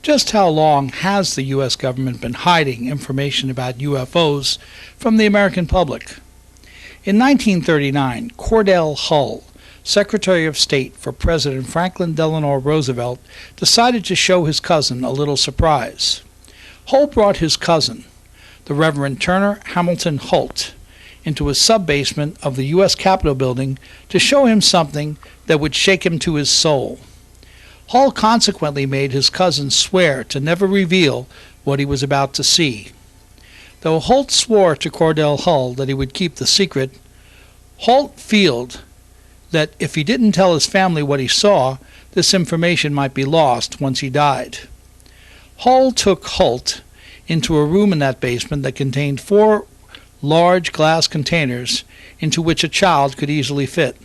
Just how long has the U.S. government been hiding information about UFOs from the American public? In 1939, Cordell Hull, Secretary of State for President Franklin Delano Roosevelt, decided to show his cousin a little surprise. Hull brought his cousin, the Reverend Turner Hamilton Holt, into a sub-basement of the U.S. Capitol building to show him something that would shake him to his soul. Hull consequently made his cousin swear to never reveal what he was about to see. Though Holt swore to Cordell Hull that he would keep the secret, Holt feared that if he didn't tell his family what he saw, this information might be lost once he died. Hull took Holt into a room in that basement that contained 4 large glass containers into which a child could easily fit.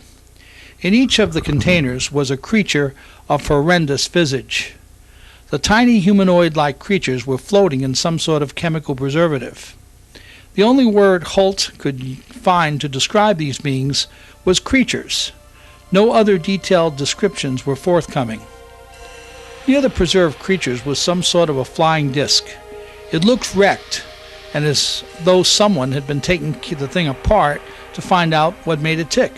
In each of the containers was a creature of horrendous visage. The tiny humanoid-like creatures were floating in some sort of chemical preservative. The only word Holt could find to describe these beings was creatures. No other detailed descriptions were forthcoming. Near the preserved creatures was some sort of a flying disc. It looked wrecked, and as though someone had been taking the thing apart to find out what made it tick.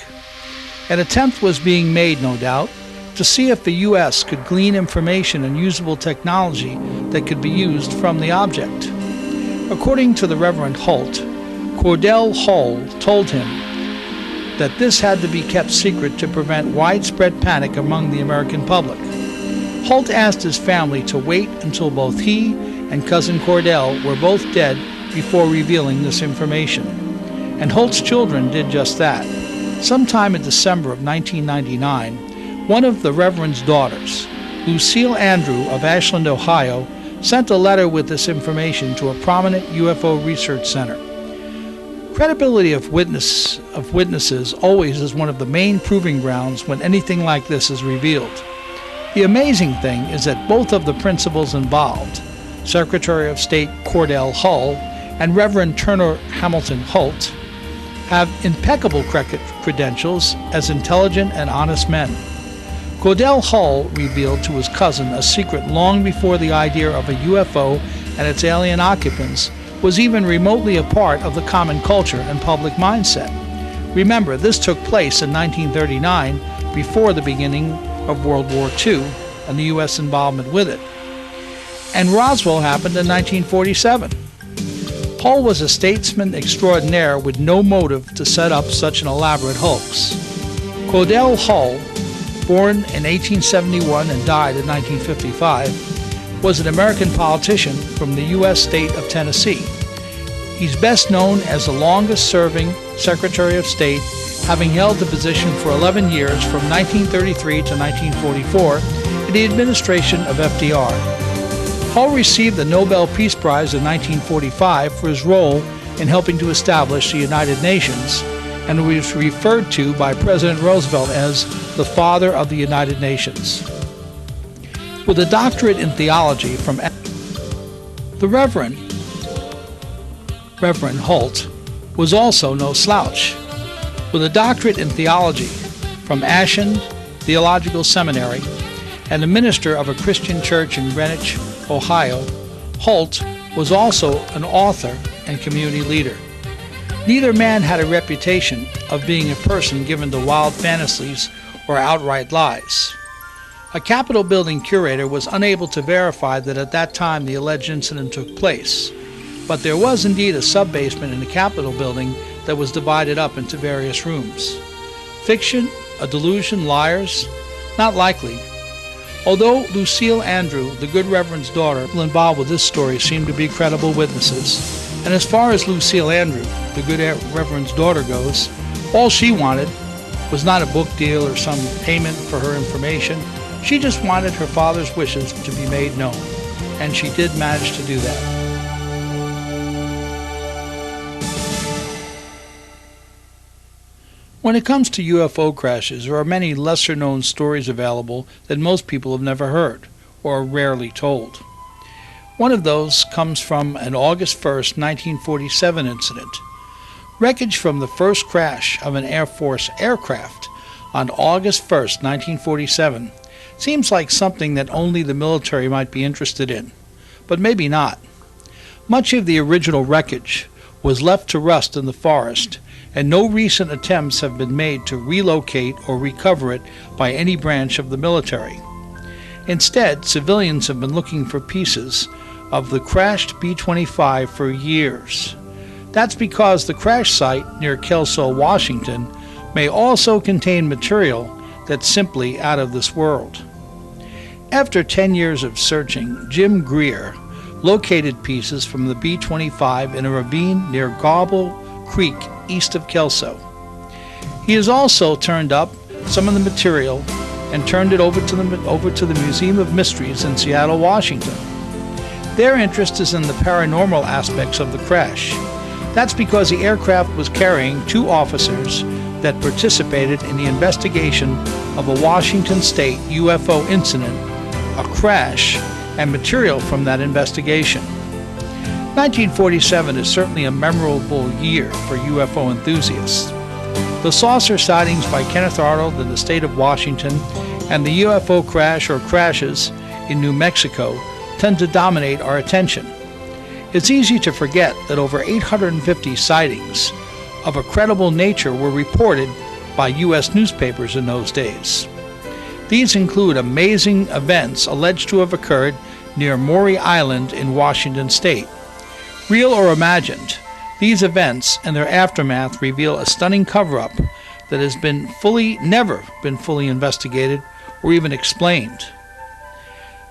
An attempt was being made, no doubt, to see if the U.S. could glean information and usable technology that could be used from the object. According to the Reverend Holt, Cordell Hull told him that this had to be kept secret to prevent widespread panic among the American public. Holt asked his family to wait until both he and cousin Cordell were both dead before revealing this information. And Holt's children did just that. Sometime in December of 1999, one of the Reverend's daughters, Lucille Andrew of Ashland, Ohio, sent a letter with this information to a prominent UFO research center. Credibility of witnesses always is one of the main proving grounds when anything like this is revealed. The amazing thing is that both of the principals involved, Secretary of State Cordell Hull and Reverend Turner Hamilton Holt, have impeccable credentials as intelligent and honest men. Cordell Hull revealed to his cousin a secret long before the idea of a UFO and its alien occupants was even remotely a part of the common culture and public mindset. Remember, this took place in 1939, before the beginning of World War II and the U.S. involvement with it. And Roswell happened in 1947. Hull was a statesman extraordinaire with no motive to set up such an elaborate hoax. Cordell Hull, born in 1871 and died in 1955, was an American politician from the U.S. state of Tennessee. He's best known as the longest-serving Secretary of State, having held the position for 11 years from 1933 to 1944 in the administration of FDR. Hull received the Nobel Peace Prize in 1945 for his role in helping to establish the United Nations, and was referred to by President Roosevelt as the Father of the United Nations. With a doctorate in theology from the Reverend Holt was also no slouch. With a doctorate in theology from Ashland Theological Seminary and a minister of a Christian church in Greenwich, Ohio, Holt was also an author and community leader. Neither man had a reputation of being a person given to wild fantasies or outright lies. A Capitol building curator was unable to verify that at that time the alleged incident took place, but there was indeed a sub-basement in the Capitol building that was divided up into various rooms. Fiction? A delusion? Liars? Not likely. Although Lucille Andrew, the good Reverend's daughter, involved with this story seemed to be credible witnesses, and as far as Lucille Andrew, the good Reverend's daughter, goes, all she wanted was not a book deal or some payment for her information. She just wanted her father's wishes to be made known, and she did manage to do that. When it comes to UFO crashes, there are many lesser-known stories available that most people have never heard, or are rarely told. One of those comes from an August 1st, 1947 incident. Wreckage from the first crash of an Air Force aircraft on August 1st, 1947, Seems like something that only the military might be interested in, but maybe not. Much of the original wreckage was left to rust in the forest, and no recent attempts have been made to relocate or recover it by any branch of the military. Instead, civilians have been looking for pieces of the crashed B-25 for years. That's because the crash site near Kelso, Washington, may also contain material that's simply out of this world. After 10 years of searching, Jim Greer located pieces from the B-25 in a ravine near Gobble Creek east of Kelso. He has also turned up some of the material and turned it over to the Museum of Mysteries in Seattle, Washington. Their interest is in the paranormal aspects of the crash. That's because the aircraft was carrying 2 officers that participated in the investigation of a Washington State UFO incident, a crash, and material from that investigation. 1947 is certainly a memorable year for UFO enthusiasts. The saucer sightings by Kenneth Arnold in the state of Washington and the UFO crash or crashes in New Mexico tend to dominate our attention. It's easy to forget that over 850 sightings of a credible nature were reported by U.S. newspapers in those days. These include amazing events alleged to have occurred near Maury Island in Washington State. Real or imagined, these events and their aftermath reveal a stunning cover-up that has never been fully investigated or even explained.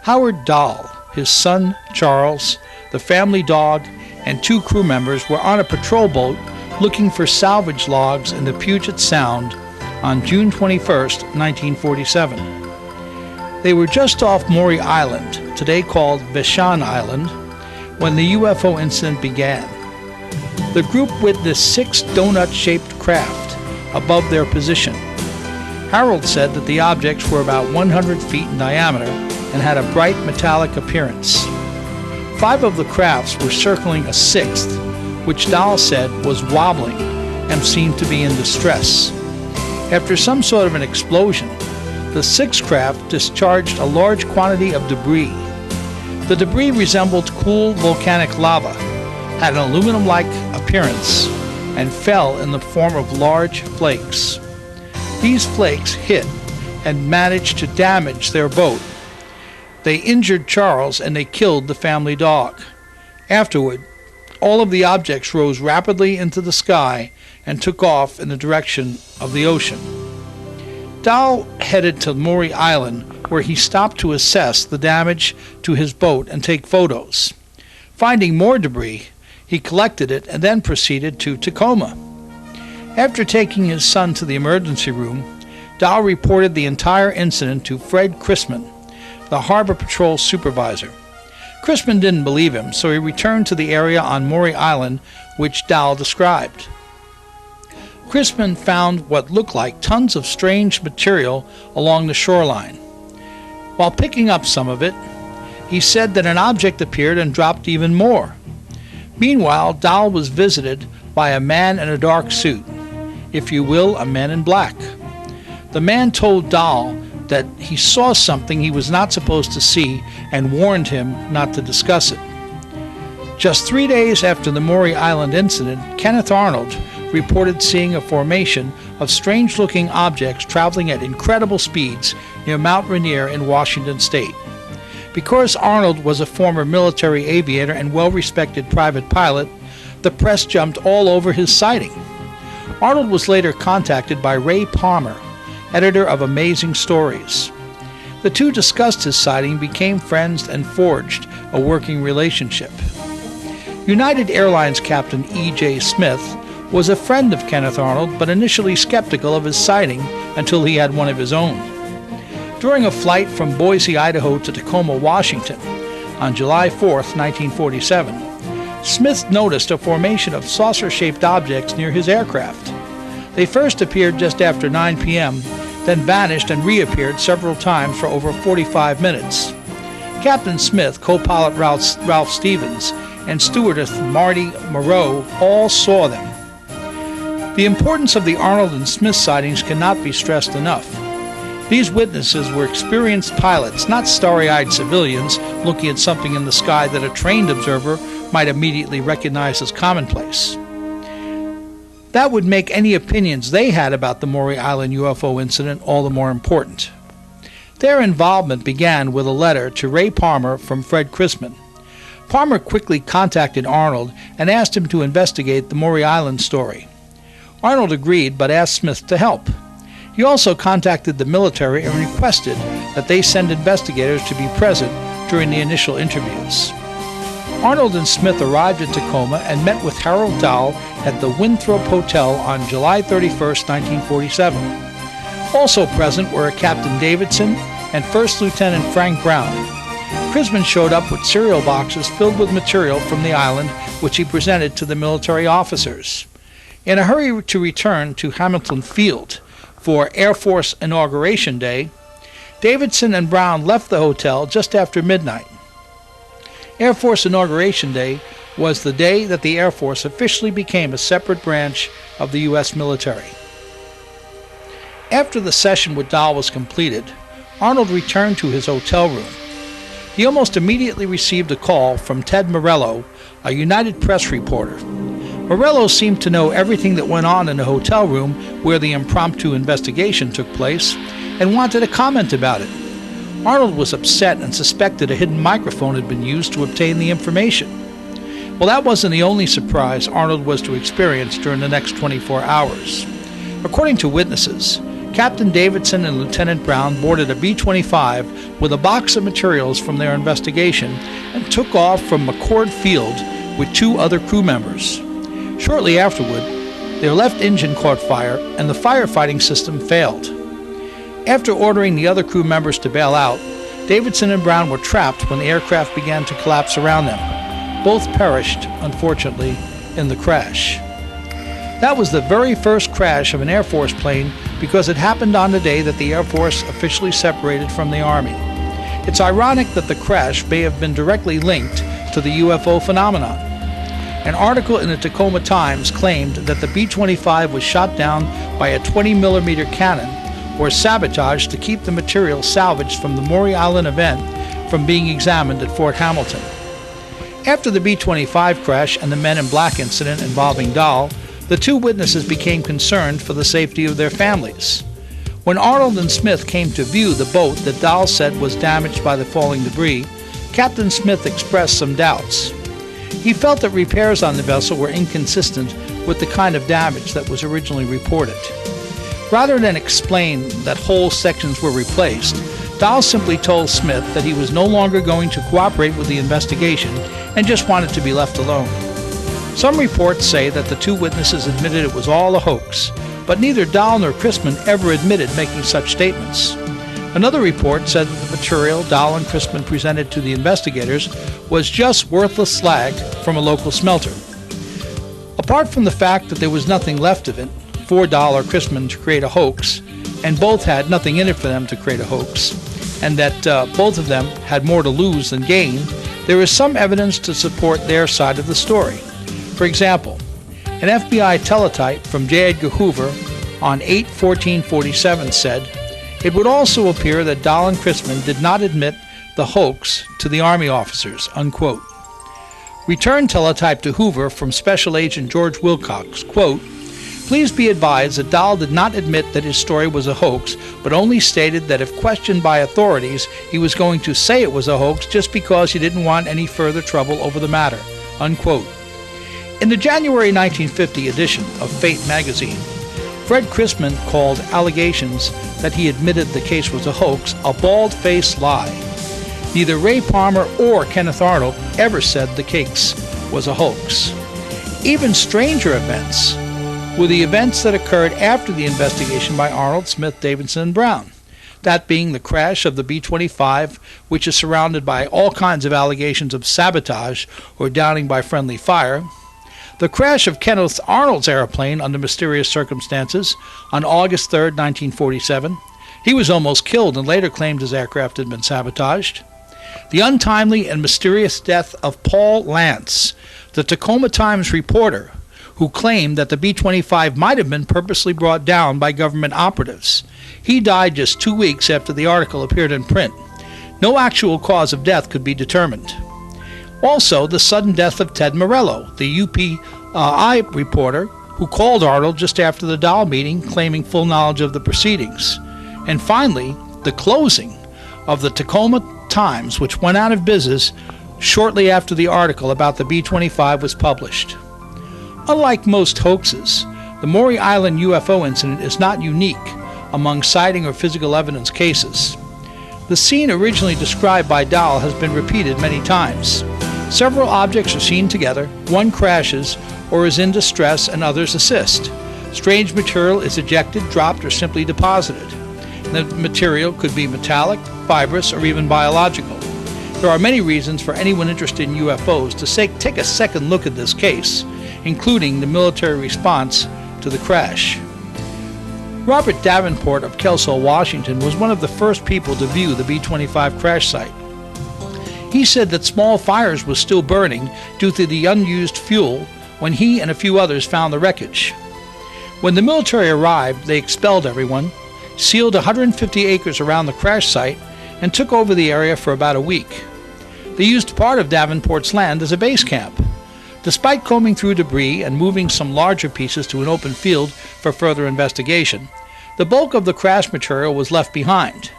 Howard Dahl, his son Charles, the family dog, and 2 crew members were on a patrol boat looking for salvage logs in the Puget Sound on June 21, 1947. They were just off Maury Island, today called Vashon Island, when the UFO incident began. The group witnessed 6 donut-shaped craft above their position. Harold said that the objects were about 100 feet in diameter and had a bright metallic appearance. 5 of the crafts were circling a 6th, which Dahl said was wobbling and seemed to be in distress. After some sort of an explosion, the 6th craft discharged a large quantity of debris. The debris resembled cool volcanic lava, had an aluminum-like appearance, and fell in the form of large flakes. These flakes hit and managed to damage their boat. They injured Charles and they killed the family dog. Afterward, all of the objects rose rapidly into the sky and took off in the direction of the ocean. Dahl headed to Maury Island, where he stopped to assess the damage to his boat and take photos. Finding more debris, he collected it and then proceeded to Tacoma. After taking his son to the emergency room, Dahl reported the entire incident to Fred Chrisman, the Harbor Patrol supervisor. Chrisman didn't believe him, so he returned to the area on Maury Island, which Dahl described. Chrisman found what looked like tons of strange material along the shoreline. While picking up some of it, he said that an object appeared and dropped even more. Meanwhile, Dahl was visited by a man in a dark suit, if you will, a man in black. The man told Dahl that he saw something he was not supposed to see and warned him not to discuss it. Just 3 days after the Maury Island incident, Kenneth Arnold reported seeing a formation of strange-looking objects traveling at incredible speeds near Mount Rainier in Washington State. Because Arnold was a former military aviator and well-respected private pilot, the press jumped all over his sighting. Arnold was later contacted by Ray Palmer, editor of Amazing Stories. The two discussed his sighting, became friends, and forged a working relationship. United Airlines captain E.J. Smith was a friend of Kenneth Arnold, but initially skeptical of his sighting until he had one of his own. During a flight from Boise, Idaho to Tacoma, Washington, on July 4, 1947, Smith noticed a formation of saucer-shaped objects near his aircraft. They first appeared just after 9 p.m., then vanished and reappeared several times for over 45 minutes. Captain Smith, co-pilot Ralph Stevens, and stewardess Marty Moreau all saw them. The importance of the Arnold and Smith sightings cannot be stressed enough. These witnesses were experienced pilots, not starry-eyed civilians looking at something in the sky that a trained observer might immediately recognize as commonplace. That would make any opinions they had about the Maury Island UFO incident all the more important. Their involvement began with a letter to Ray Palmer from Fred Chrisman. Palmer quickly contacted Arnold and asked him to investigate the Maury Island story. Arnold agreed, but asked Smith to help. He also contacted the military and requested that they send investigators to be present during the initial interviews. Arnold and Smith arrived in Tacoma and met with Harold Dahl at the Winthrop Hotel on July 31, 1947. Also present were Captain Davidson and First Lieutenant Frank Brown. Chrisman showed up with cereal boxes filled with material from the island, which he presented to the military officers. In a hurry to return to Hamilton Field for Air Force Inauguration Day, Davidson and Brown left the hotel just after midnight. Air Force Inauguration Day was the day that the Air Force officially became a separate branch of the U.S. military. After the session with Dahl was completed, Arnold returned to his hotel room. He almost immediately received a call from Ted Morello, a United Press reporter. Morello seemed to know everything that went on in the hotel room where the impromptu investigation took place and wanted to comment about it. Arnold was upset and suspected a hidden microphone had been used to obtain the information. Well, that wasn't the only surprise Arnold was to experience during the next 24 hours. According to witnesses, Captain Davidson and Lieutenant Brown boarded a B-25 with a box of materials from their investigation and took off from McCord Field with 2 other crew members. Shortly afterward, their left engine caught fire and the firefighting system failed. After ordering the other crew members to bail out, Davidson and Brown were trapped when the aircraft began to collapse around them. Both perished, unfortunately, in the crash. That was the very first crash of an Air Force plane because it happened on the day that the Air Force officially separated from the Army. It's ironic that the crash may have been directly linked to the UFO phenomenon. An article in the Tacoma Times claimed that the B-25 was shot down by a 20mm cannon or sabotaged to keep the material salvaged from the Maury Island event from being examined at Fort Hamilton. After the B-25 crash and the Men in Black incident involving Dahl, the 2 witnesses became concerned for the safety of their families. When Arnold and Smith came to view the boat that Dahl said was damaged by the falling debris, Captain Smith expressed some doubts. He felt that repairs on the vessel were inconsistent with the kind of damage that was originally reported. Rather than explain that whole sections were replaced, Dahl simply told Smith that he was no longer going to cooperate with the investigation and just wanted to be left alone. Some reports say that the 2 witnesses admitted it was all a hoax, but neither Dahl nor Chrisman ever admitted making such statements. Another report said that the material Dahl and Chrisman presented to the investigators was just worthless slag from a local smelter. Apart from the fact that there was nothing left of it for Dahl or Chrisman to create a hoax, and both had nothing in it for them to create a hoax, and that both of them had more to lose than gain, there is some evidence to support their side of the story. For example, an FBI teletype from J. Edgar Hoover on 8/14/47 said, "It would also appear that Dahl and Chrisman did not admit the hoax to the Army officers," unquote. Return teletype to Hoover from Special Agent George Wilcox, quote, "Please be advised that Dahl did not admit that his story was a hoax, but only stated that if questioned by authorities, he was going to say it was a hoax just because he didn't want any further trouble over the matter," unquote. In the January 1950 edition of Fate magazine, Fred Chrisman called allegations that he admitted the case was a hoax a bald-faced lie. Neither Ray Palmer or Kenneth Arnold ever said the case was a hoax. Even stranger events were the events that occurred after the investigation by Arnold, Smith, Davidson, and Brown. That being the crash of the B-25, which is surrounded by all kinds of allegations of sabotage or downing by friendly fire, the crash of Kenneth Arnold's airplane under mysterious circumstances on August 3, 1947. He was almost killed and later claimed his aircraft had been sabotaged. The untimely and mysterious death of Paul Lance, the Tacoma Times reporter, who claimed that the B-25 might have been purposely brought down by government operatives. He died just 2 weeks after the article appeared in print. No actual cause of death could be determined. Also, the sudden death of Ted Morello, the UPI reporter who called Arnold just after the Dahl meeting claiming full knowledge of the proceedings. And finally, the closing of the Tacoma Times, which went out of business shortly after the article about the B-25 was published. Unlike most hoaxes, the Maury Island UFO incident is not unique among sighting or physical evidence cases. The scene originally described by Dahl has been repeated many times. Several objects are seen together, one crashes or is in distress and others assist. Strange material is ejected, dropped, or simply deposited. The material could be metallic, fibrous, or even biological. There are many reasons for anyone interested in UFOs to take a second look at this case, including the military response to the crash. Robert Davenport of Kelso, Washington, was one of the first people to view the B-25 crash site. He said that small fires were still burning due to the unused fuel when he and a few others found the wreckage. When the military arrived, they expelled everyone, sealed 150 acres around the crash site, and took over the area for about a week. They used part of Davenport's land as a base camp. Despite combing through debris and moving some larger pieces to an open field for further investigation, the bulk of the crash material was left behind.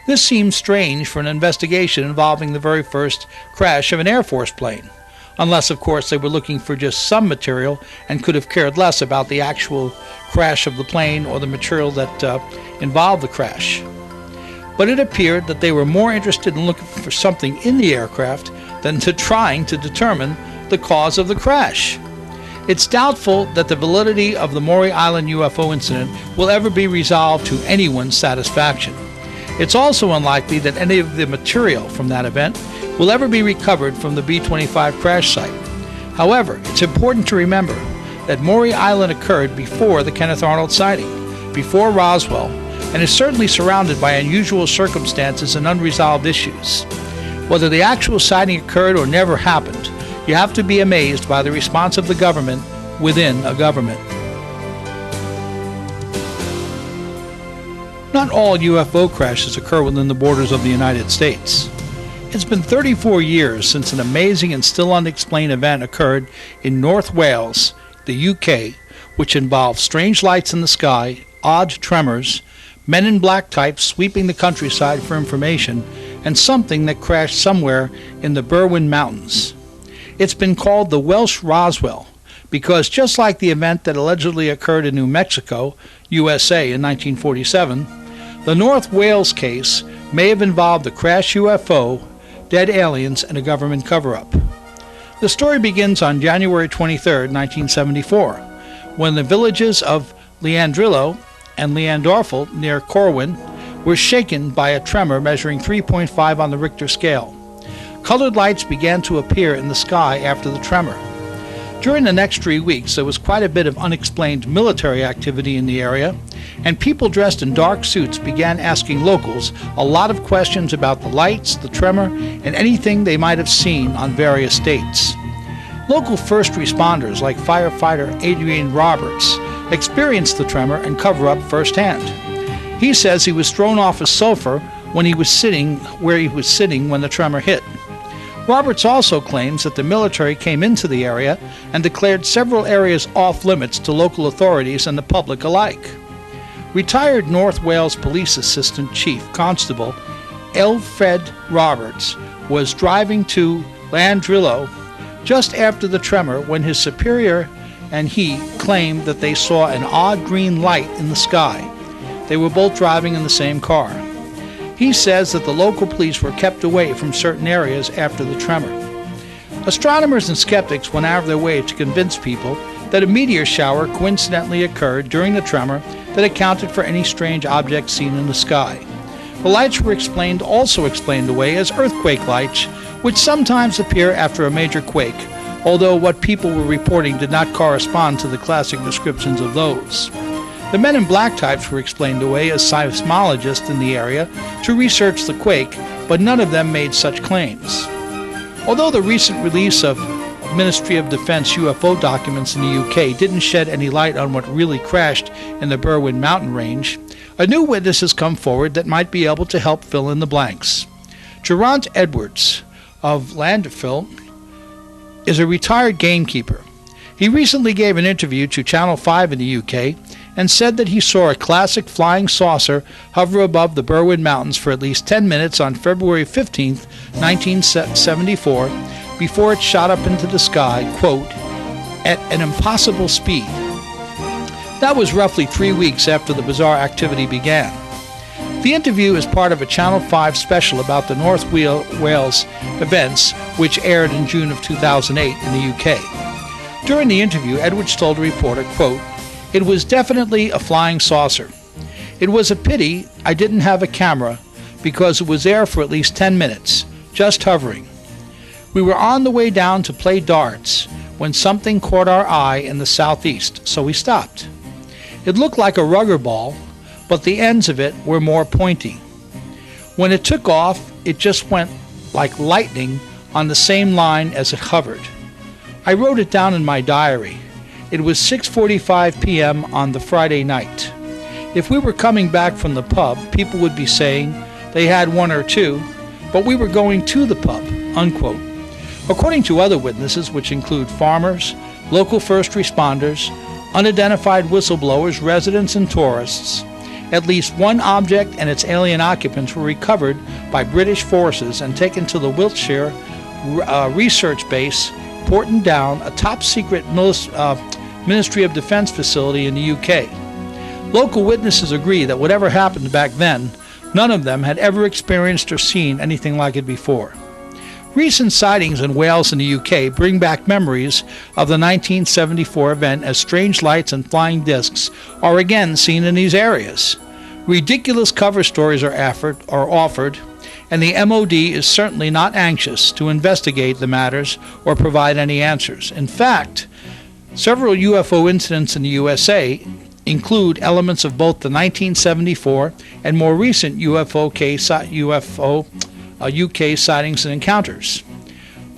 This seems strange for an investigation involving the very first crash of an Air Force plane, unless, of course, they were looking for just some material and could have cared less about the actual crash of the plane or the material that involved the crash. But it appeared that they were more interested in looking for something in the aircraft than to trying to determine the cause of the crash. It's doubtful that the validity of the Maury Island UFO incident will ever be resolved to anyone's satisfaction. It's also unlikely that any of the material from that event will ever be recovered from the B-25 crash site. However, it's important to remember that Maury Island occurred before the Kenneth Arnold sighting, before Roswell, and is certainly surrounded by unusual circumstances and unresolved issues. Whether the actual sighting occurred or never happened, you have to be amazed by the response of the government within a government. Not all UFO crashes occur within the borders of the United States. It's been 34 years since an amazing and still unexplained event occurred in North Wales, the UK, which involved strange lights in the sky, odd tremors, men in black types sweeping the countryside for information, and something that crashed somewhere in the Berwyn Mountains. It's been called the Welsh Roswell because just like the event that allegedly occurred in New Mexico, USA in 1947, the North Wales case may have involved a crashed UFO, dead aliens, and a government cover-up. The story begins on January 23, 1974, when the villages of Leandrillo and Leandorfel near Corwin were shaken by a tremor measuring 3.5 on the Richter scale. Colored lights began to appear in the sky after the tremor. During the next 3 weeks, there was quite a bit of unexplained military activity in the area, and people dressed in dark suits began asking locals a lot of questions about the lights, the tremor, and anything they might have seen on various dates. Local first responders like firefighter Adrian Roberts experienced the tremor and cover-up firsthand. He says he was thrown off a sofa when he was sitting where he was sitting when the tremor hit. Roberts also claims that the military came into the area and declared several areas off limits to local authorities and the public alike. Retired North Wales Police Assistant Chief Constable Elfred Roberts was driving to Leandrillo just after the tremor when his superior and he claimed that they saw an odd green light in the sky. They were both driving in the same car. He says that the local police were kept away from certain areas after the tremor. Astronomers and skeptics went out of their way to convince people that a meteor shower coincidentally occurred during the tremor that accounted for any strange objects seen in the sky. The lights were also explained away as earthquake lights, which sometimes appear after a major quake, although what people were reporting did not correspond to the classic descriptions of those. The men in black types were explained away as seismologists in the area to research the quake, but none of them made such claims. Although the recent release of Ministry of Defense UFO documents in the UK didn't shed any light on what really crashed in the Berwyn mountain range, a new witness has come forward that might be able to help fill in the blanks. Geraint Edwards of Llanderfel is a retired gamekeeper. He recently gave an interview to Channel 5 in the UK and said that he saw a classic flying saucer hover above the Berwyn Mountains for at least 10 minutes on February 15, 1974, before it shot up into the sky, quote, at an impossible speed. That was roughly 3 weeks after the bizarre activity began. The interview is part of a Channel 5 special about the North Wales events, which aired in June of 2008 in the UK. During the interview, Edwards told a reporter, quote, "It was definitely a flying saucer. It was a pity I didn't have a camera because it was there for at least 10 minutes, just hovering. We were on the way down to play darts when something caught our eye in the southeast, so we stopped. It looked like a rubber ball, but the ends of it were more pointy. When it took off, it just went like lightning on the same line as it hovered. I wrote it down in my diary. It was 6:45 p.m. on the Friday night. If we were coming back from the pub, people would be saying they had one or two, but we were going to the pub," unquote. According to other witnesses, which include farmers, local first responders, unidentified whistleblowers, residents, and tourists, at least one object and its alien occupants were recovered by British forces and taken to the Wiltshire research base, Porton Down, a top-secret Ministry of Defense facility in the UK. Local witnesses agree that whatever happened back then, none of them had ever experienced or seen anything like it before. Recent sightings in Wales and the UK bring back memories of the 1974 event as strange lights and flying discs are again seen in these areas. Ridiculous cover stories are offered, and the MOD is certainly not anxious to investigate the matters or provide any answers. In fact, several UFO incidents in the USA include elements of both the 1974 and more recent UK sightings and encounters.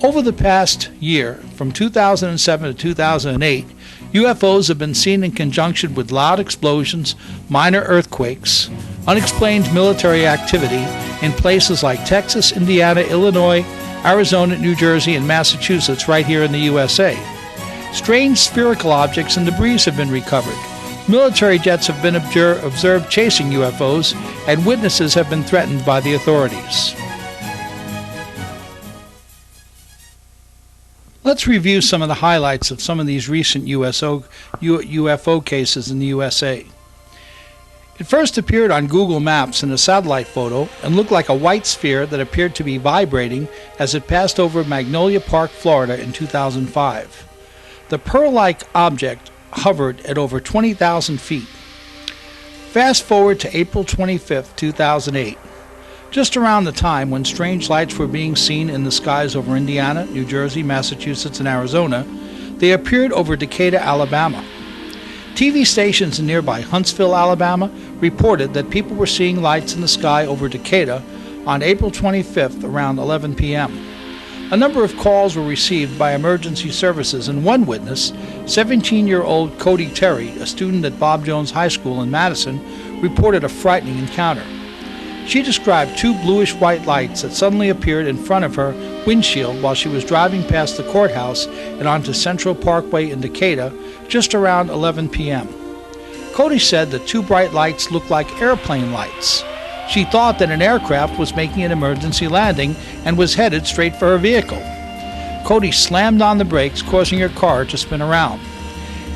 Over the past year, from 2007 to 2008, UFOs have been seen in conjunction with loud explosions, minor earthquakes, unexplained military activity in places like Texas, Indiana, Illinois, Arizona, New Jersey, and Massachusetts right here in the USA. Strange spherical objects and debris have been recovered. Military jets have been observed chasing UFOs, and witnesses have been threatened by the authorities. Let's review some of the highlights of some of these recent UFO cases in the USA. It first appeared on Google Maps in a satellite photo and looked like a white sphere that appeared to be vibrating as it passed over Magnolia Park, Florida in 2005. The pearl-like object hovered at over 20,000 feet. Fast forward to April 25, 2008. Just around the time when strange lights were being seen in the skies over Indiana, New Jersey, Massachusetts, and Arizona, they appeared over Decatur, Alabama. TV stations in nearby Huntsville, Alabama, reported that people were seeing lights in the sky over Decatur on April 25th around 11 p.m. A number of calls were received by emergency services, and one witness, 17-year-old Cody Terry, a student at Bob Jones High School in Madison, reported a frightening encounter. She described two bluish-white lights that suddenly appeared in front of her windshield while she was driving past the courthouse and onto Central Parkway in Decatur just around 11 p.m. Cody said the two bright lights looked like airplane lights. She thought that an aircraft was making an emergency landing and was headed straight for her vehicle. Cody slammed on the brakes, causing her car to spin around.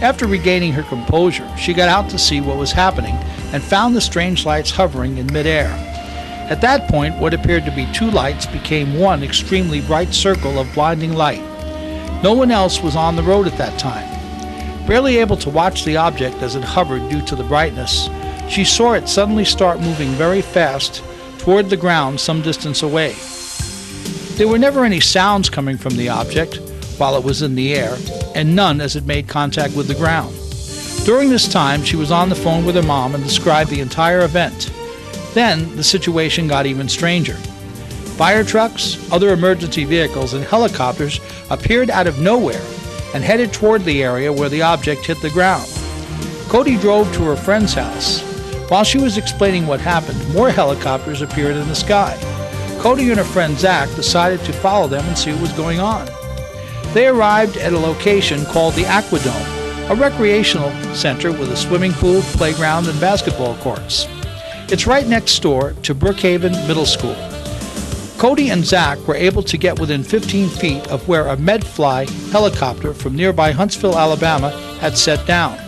After regaining her composure, she got out to see what was happening and found the strange lights hovering in midair. At that point, what appeared to be two lights became one extremely bright circle of blinding light. No one else was on the road at that time. Barely able to watch the object as it hovered due to the brightness, she saw it suddenly start moving very fast toward the ground some distance away. There were never any sounds coming from the object while it was in the air, and none as it made contact with the ground. During this time, she was on the phone with her mom and described the entire event. Then, the situation got even stranger. Fire trucks, other emergency vehicles, and helicopters appeared out of nowhere and headed toward the area where the object hit the ground. Cody drove to her friend's house. While she was explaining what happened, more helicopters appeared in the sky. Cody and her friend Zach decided to follow them and see what was going on. They arrived at a location called the Aquadome, a recreational center with a swimming pool, playground, and basketball courts. It's right next door to Brookhaven Middle School. Cody and Zach were able to get within 15 feet of where a Medfly helicopter from nearby Huntsville, Alabama had set down.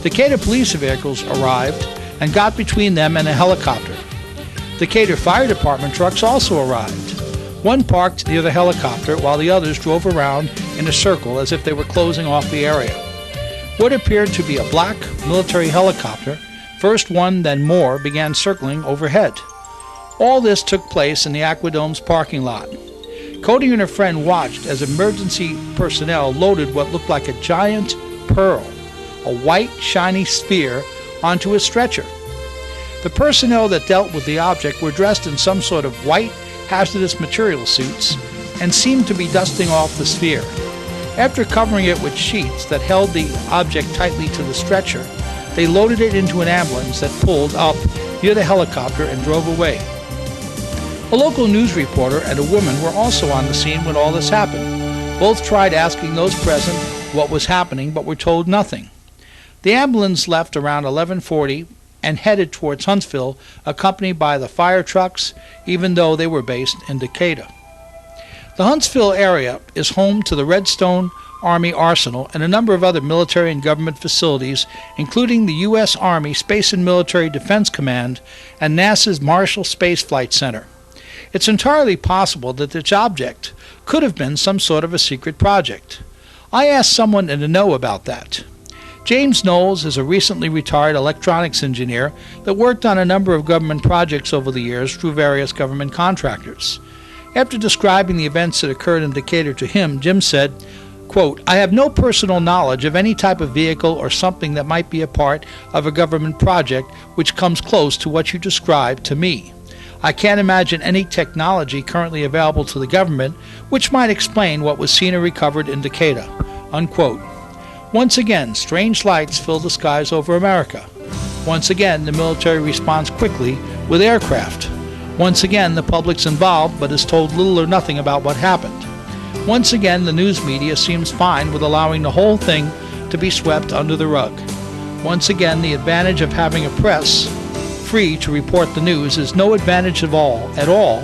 Decatur police vehicles arrived and got between them and a helicopter. Decatur Fire Department trucks also arrived. One parked near the helicopter while the others drove around in a circle as if they were closing off the area. What appeared to be a black military helicopter, first one then more, began circling overhead. All this took place in the Aquadome's parking lot. Cody and her friend watched as emergency personnel loaded what looked like a giant pearl, a white, shiny sphere, onto a stretcher. The personnel that dealt with the object were dressed in some sort of white, hazardous material suits and seemed to be dusting off the sphere. After covering it with sheets that held the object tightly to the stretcher, they loaded it into an ambulance that pulled up near the helicopter and drove away. A local news reporter and a woman were also on the scene when all this happened. Both tried asking those present what was happening, but were told nothing. The ambulance left around 11:40 and headed towards Huntsville, accompanied by the fire trucks, even though they were based in Decatur. The Huntsville area is home to the Redstone Army Arsenal and a number of other military and government facilities, including the U.S. Army Space and Military Defense Command and NASA's Marshall Space Flight Center. It's entirely possible that this object could have been some sort of a secret project. I asked someone in the know about that. James Knowles is a recently retired electronics engineer that worked on a number of government projects over the years through various government contractors. After describing the events that occurred in Decatur to him, Jim said, quote, "I have no personal knowledge of any type of vehicle or something that might be a part of a government project which comes close to what you described to me. I can't imagine any technology currently available to the government which might explain what was seen or recovered in Decatur." Unquote. Once again, strange lights fill the skies over America. Once again, the military responds quickly with aircraft. Once again, the public's involved but is told little or nothing about what happened. Once again, the news media seems fine with allowing the whole thing to be swept under the rug. Once again, the advantage of having a press free to report the news is no advantage at all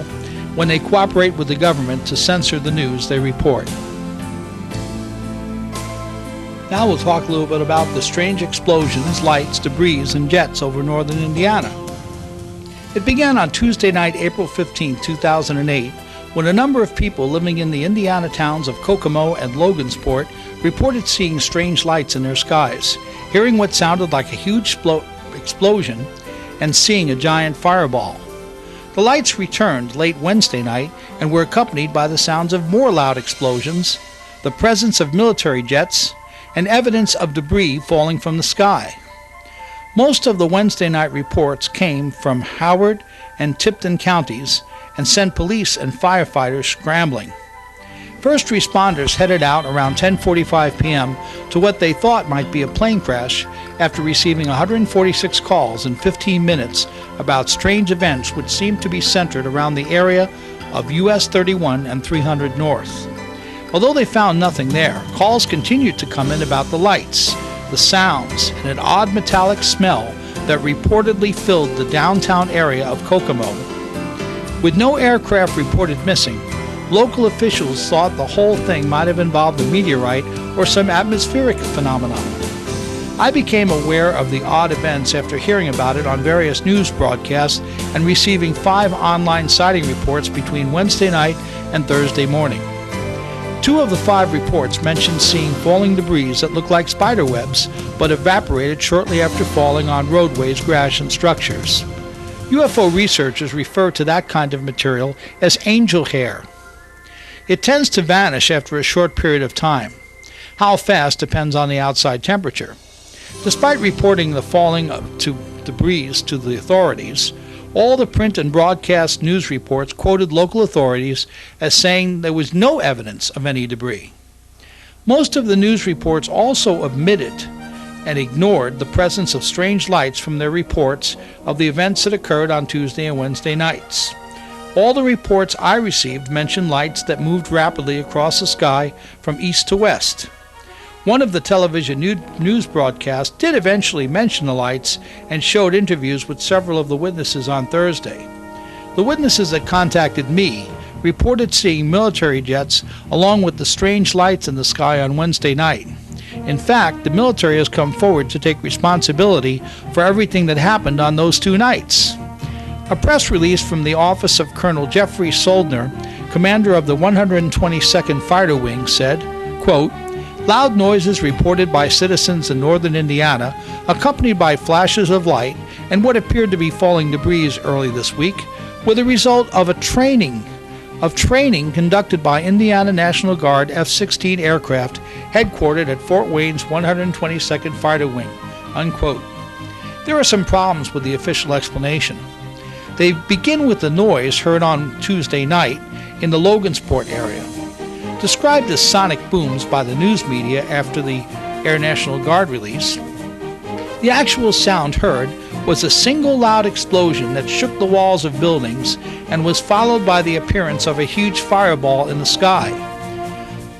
when they cooperate with the government to censor the news they report. Now we'll talk a little bit about the strange explosions, lights, debris, and jets over northern Indiana. It began on Tuesday night, April 15, 2008, when a number of people living in the Indiana towns of Kokomo and Logansport reported seeing strange lights in their skies, hearing what sounded like a huge explosion, and seeing a giant fireball. The lights returned late Wednesday night and were accompanied by the sounds of more loud explosions, the presence of military jets, and evidence of debris falling from the sky. Most of the Wednesday night reports came from Howard and Tipton counties and sent police and firefighters scrambling. First responders headed out around 10:45 p.m. to what they thought might be a plane crash after receiving 146 calls in 15 minutes about strange events which seemed to be centered around the area of US 31 and 300 North. Although they found nothing there, calls continued to come in about the lights, the sounds, and an odd metallic smell that reportedly filled the downtown area of Kokomo. With no aircraft reported missing, local officials thought the whole thing might have involved a meteorite or some atmospheric phenomenon. I became aware of the odd events after hearing about it on various news broadcasts and receiving 5 online sighting reports between Wednesday night and Thursday morning. 2 of the 5 reports mentioned seeing falling debris that looked like spider webs but evaporated shortly after falling on roadways, grass, and structures. UFO researchers refer to that kind of material as angel hair. It tends to vanish after a short period of time. How fast depends on the outside temperature. Despite reporting the falling of debris to the authorities, All the print and broadcast news reports quoted local authorities as saying there was no evidence of any debris. Most of the news reports also omitted and ignored the presence of strange lights from their reports of the events that occurred on Tuesday and Wednesday nights. All the reports I received mentioned lights that moved rapidly across the sky from east to west. One of the television news broadcasts did eventually mention the lights and showed interviews with several of the witnesses on Thursday. The witnesses that contacted me reported seeing military jets along with the strange lights in the sky on Wednesday night. In fact, the military has come forward to take responsibility for everything that happened on those 2 nights. A press release from the office of Colonel Jeffrey Soldner, commander of the 122nd Fighter Wing, said, quote, "Loud noises reported by citizens in northern Indiana, accompanied by flashes of light and what appeared to be falling debris early this week, were the result of training conducted by Indiana National Guard F-16 aircraft headquartered at Fort Wayne's 122nd Fighter Wing," unquote. There are some problems with the official explanation. They begin with the noise heard on Tuesday night in the Logansport area. Described as sonic booms by the news media after the Air National Guard release, the actual sound heard was a single loud explosion that shook the walls of buildings and was followed by the appearance of a huge fireball in the sky.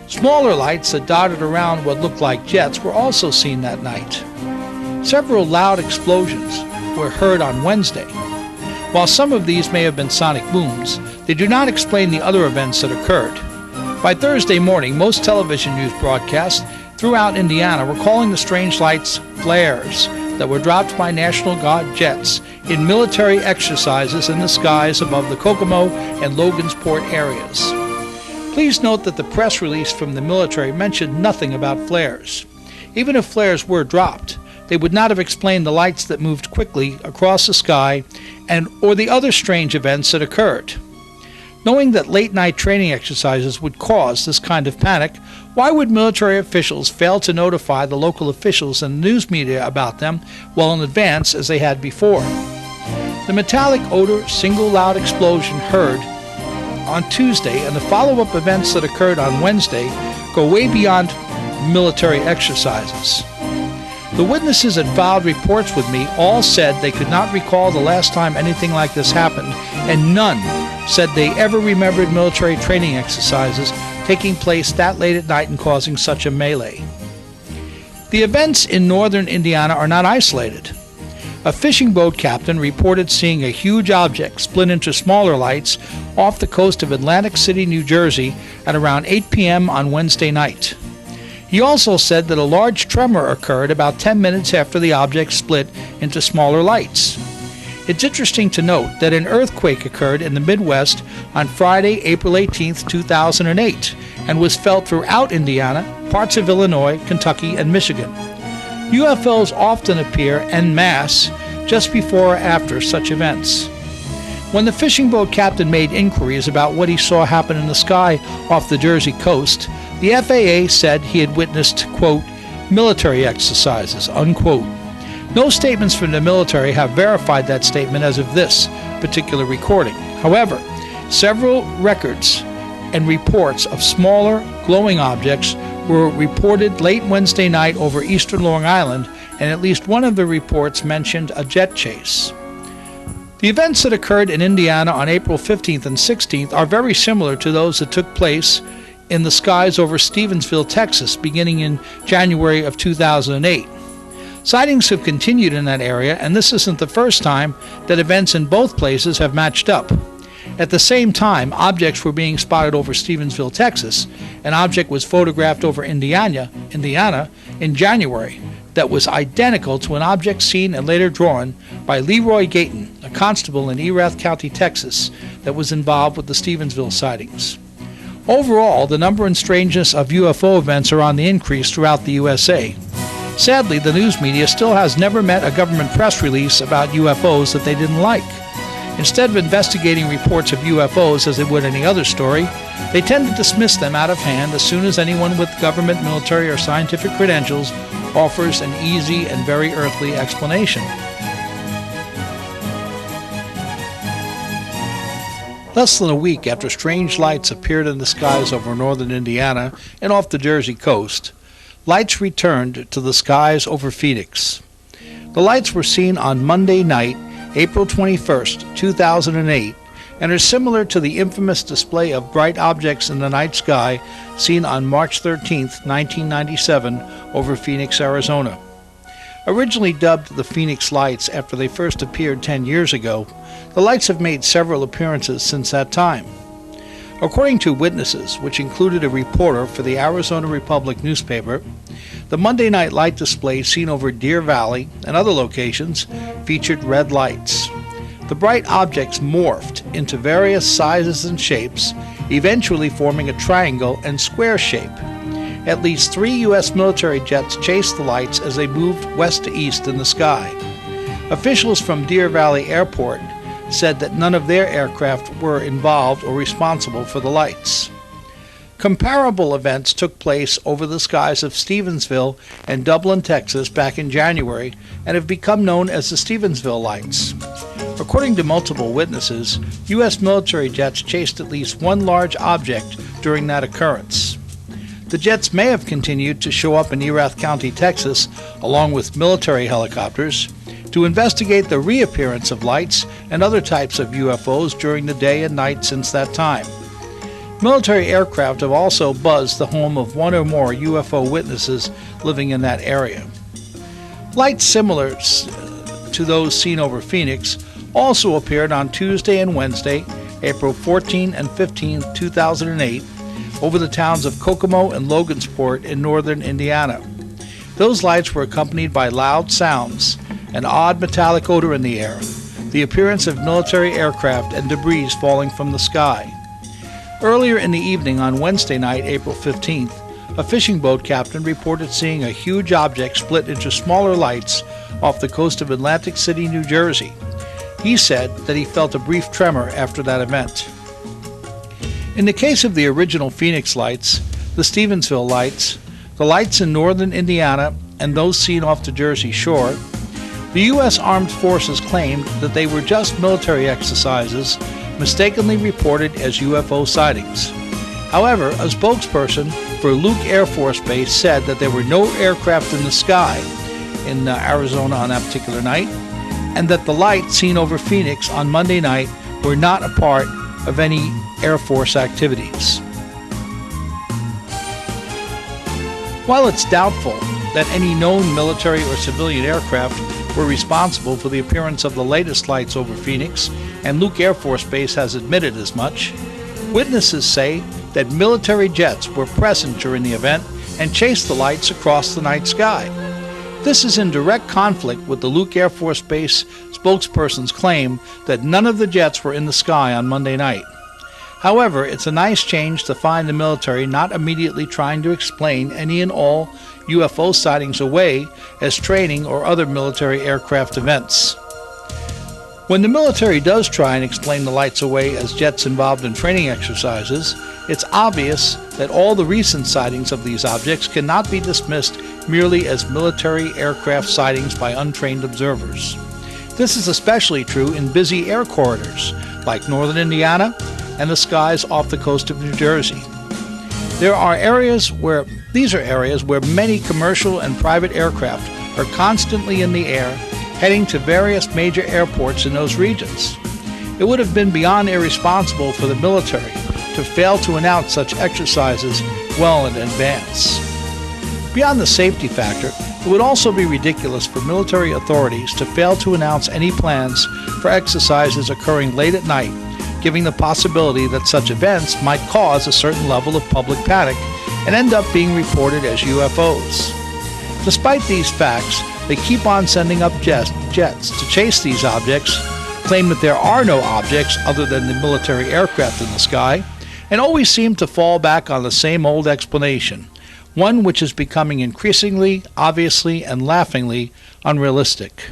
Smaller lights that dotted around what looked like jets were also seen that night. Several loud explosions were heard on Wednesday. While some of these may have been sonic booms, they do not explain the other events that occurred. By Thursday morning, most television news broadcasts throughout Indiana were calling the strange lights flares that were dropped by National Guard jets in military exercises in the skies above the Kokomo and Logansport areas. Please note that the press release from the military mentioned nothing about flares. Even if flares were dropped, they would not have explained the lights that moved quickly across the sky or the other strange events that occurred. Knowing that late-night training exercises would cause this kind of panic, why would military officials fail to notify the local officials and news media about them well in advance as they had before? The metallic odor single loud explosion heard on Tuesday and the follow-up events that occurred on Wednesday go way beyond military exercises. The witnesses that filed reports with me all said they could not recall the last time anything like this happened, and none said they ever remembered military training exercises taking place that late at night and causing such a melee. The events in northern Indiana are not isolated. A fishing boat captain reported seeing a huge object split into smaller lights off the coast of Atlantic City, New Jersey at around 8 p.m. on Wednesday night. He also said that a large tremor occurred about 10 minutes after the object split into smaller lights. It's interesting to note that an earthquake occurred in the Midwest on Friday, April 18, 2008, and was felt throughout Indiana, parts of Illinois, Kentucky, and Michigan. UFOs often appear en masse just before or after such events. When the fishing boat captain made inquiries about what he saw happen in the sky off the Jersey coast, the FAA said he had witnessed, quote, military exercises, unquote. No statements from the military have verified that statement as of this particular recording. However, several records and reports of smaller, glowing objects were reported late Wednesday night over eastern Long Island, and at least one of the reports mentioned a jet chase. The events that occurred in Indiana on April 15th and 16th are very similar to those that took place in the skies over Stevensville, Texas, beginning in January of 2008. Sightings have continued in that area, and this isn't the first time that events in both places have matched up. At the same time, objects were being spotted over Stevensville, Texas. An object was photographed over Indiana in January that was identical to an object seen and later drawn by Leroy Gayton, a constable in Erath County, Texas, that was involved with the Stevensville sightings. Overall, the number and strangeness of UFO events are on the increase throughout the USA. Sadly, the news media still has never met a government press release about UFOs that they didn't like. Instead of investigating reports of UFOs as they would any other story, they tend to dismiss them out of hand as soon as anyone with government, military, or scientific credentials offers an easy and very earthly explanation. Less than a week after strange lights appeared in the skies over northern Indiana and off the Jersey coast, lights returned to the skies over Phoenix. The lights were seen on Monday night, April 21, 2008, and are similar to the infamous display of bright objects in the night sky seen on March 13, 1997, over Phoenix, Arizona. Originally dubbed the Phoenix Lights after they first appeared 10 years ago, the lights have made several appearances since that time. According to witnesses, which included a reporter for the Arizona Republic newspaper, the Monday night light display seen over Deer Valley and other locations featured red lights. The bright objects morphed into various sizes and shapes, eventually forming a triangle and square shape. At least 3 U.S. military jets chased the lights as they moved west to east in the sky. Officials from Deer Valley Airport said that none of their aircraft were involved or responsible for the lights. Comparable events took place over the skies of Stevensville and Dublin, Texas back in January and have become known as the Stevensville Lights. According to multiple witnesses, U.S. military jets chased at least one large object during that occurrence. The jets may have continued to show up in Erath County, Texas, along with military helicopters, to investigate the reappearance of lights and other types of UFOs during the day and night since that time. Military aircraft have also buzzed the home of one or more UFO witnesses living in that area. Lights similar to those seen over Phoenix also appeared on Tuesday and Wednesday, April 14 and 15, 2008, over the towns of Kokomo and Logansport in northern Indiana. Those lights were accompanied by loud sounds, an odd metallic odor in the air, the appearance of military aircraft and debris falling from the sky. Earlier in the evening on Wednesday night, April 15th, a fishing boat captain reported seeing a huge object split into smaller lights off the coast of Atlantic City, New Jersey. He said that he felt a brief tremor after that event. In the case of the original Phoenix Lights, the Stevensville Lights, the lights in northern Indiana, and those seen off the Jersey shore, the U.S. Armed Forces claimed that they were just military exercises mistakenly reported as UFO sightings. However, a spokesperson for Luke Air Force Base said that there were no aircraft in the sky in Arizona on that particular night, and that the lights seen over Phoenix on Monday night were not a part of any Air Force activities. While it's doubtful that any known military or civilian aircraft were responsible for the appearance of the latest lights over Phoenix, and Luke Air Force Base has admitted as much, witnesses say that military jets were present during the event and chased the lights across the night sky. This is in direct conflict with the Luke Air Force Base spokesperson's claim that none of the jets were in the sky on Monday night. However, it's a nice change to find the military not immediately trying to explain any and all UFO sightings away as training or other military aircraft events. When the military does try and explain the lights away as jets involved in training exercises, it's obvious that all the recent sightings of these objects cannot be dismissed merely as military aircraft sightings by untrained observers. This is especially true in busy air corridors like northern Indiana and the skies off the coast of New Jersey. These are areas where many commercial and private aircraft are constantly in the air, heading to various major airports in those regions. It would have been beyond irresponsible for the military to fail to announce such exercises well in advance. Beyond the safety factor, it would also be ridiculous for military authorities to fail to announce any plans for exercises occurring late at night, giving the possibility that such events might cause a certain level of public panic and end up being reported as UFOs. Despite these facts, they keep on sending up jets to chase these objects, claim that there are no objects other than the military aircraft in the sky, and always seem to fall back on the same old explanation, one which is becoming increasingly, obviously, and laughingly unrealistic.